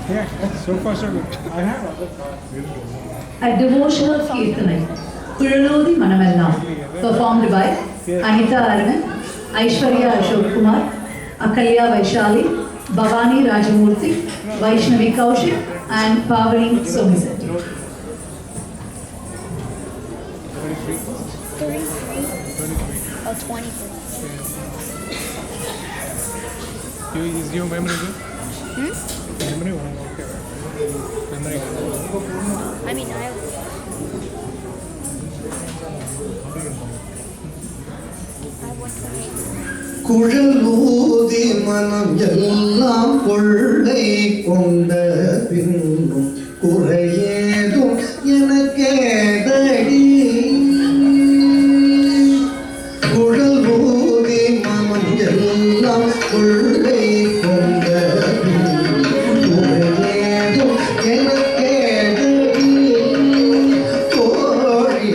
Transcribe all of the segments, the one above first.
Yeah, so far so good. I have other thoughts. A devotional Kirtanai, Kuralodi Manamellam, performed by Anita Arvind, Aishwarya Ashok Kumar, Akalya Vaishali, Bhavani Rajamurthy, Vaishnavi Kaushik, and Pavani Somisetti. 33 or 23. Is your memory good? Memory one, okay. Memory good. I mean, I have. I have 128. குழலூதி மனம் எல்லாம் கொள்ளை கொண்ட பின்னும் குறையேதும் எனக்கேதடி குழலூதி மனம் எல்லாம் கொள்ளை கொண்ட பின்னும் குறையேதும் எனக்கேதடி தோழி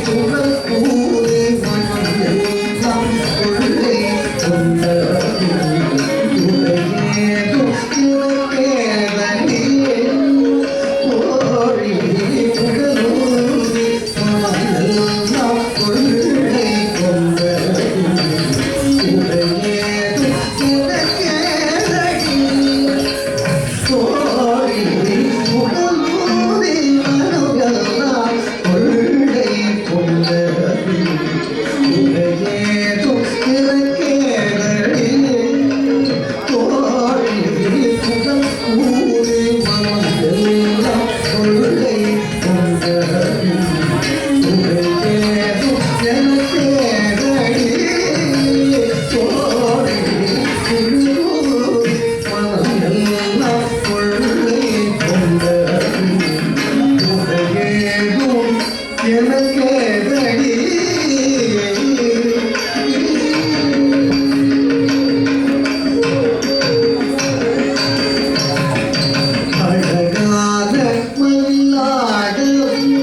குழலூதி மனம் எல்லாம் கொள்ளை கொண்ட குறையேதும் எனக்கேதடி தோழி குழலூதி மனம் எல்லாம் கொள்ளை கொண்ட குறையேதும் எனக்கேதடி தோழி குழலூதி மனம் எல்லாம் கொள்ளை கொண்ட குறையேதும் எனக்கேதடி தோழி குழலூதி மனம் எல்லாம் கொள்ளை கொண்ட குறையேதும் எனக்கேதடி தோழி குழலூதி மனம் எல்லாம் கொள்ளை கொண்ட குறையேதும் எனக்கேதடி அழகான மயிலாடவும்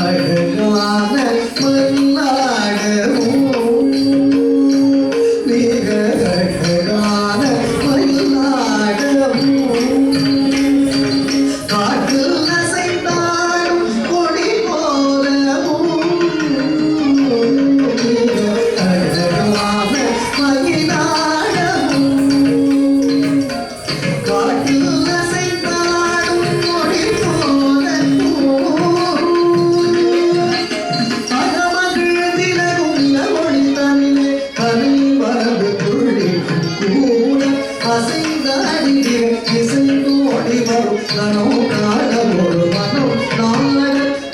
அழகான மயிலாடவும் மிக அழகான மயிலாடவும் காற்றில் அசைந்தாடும் கொடி போலவும் மிக அழகான மயிலாடவும் காற்றில் அசைந்தாடும் கொடி போலவும் அகமகிழ்ந்திலகும் இளமொழி தமிழே கனில் வரது துள்ளி கூட அசைந்தாடிய இசைந்தோடி வரும் கனவு காண ஒரு மனம் நாள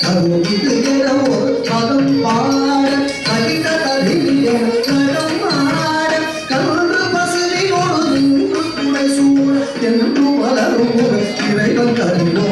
அருள் இது என ஒரு பதம் பாட கவித கவிய கடம் ஆட கருண பசுமையோடு நின்று குடை சூழ என்று வளரும் ஒரு இறைவன் கருவோ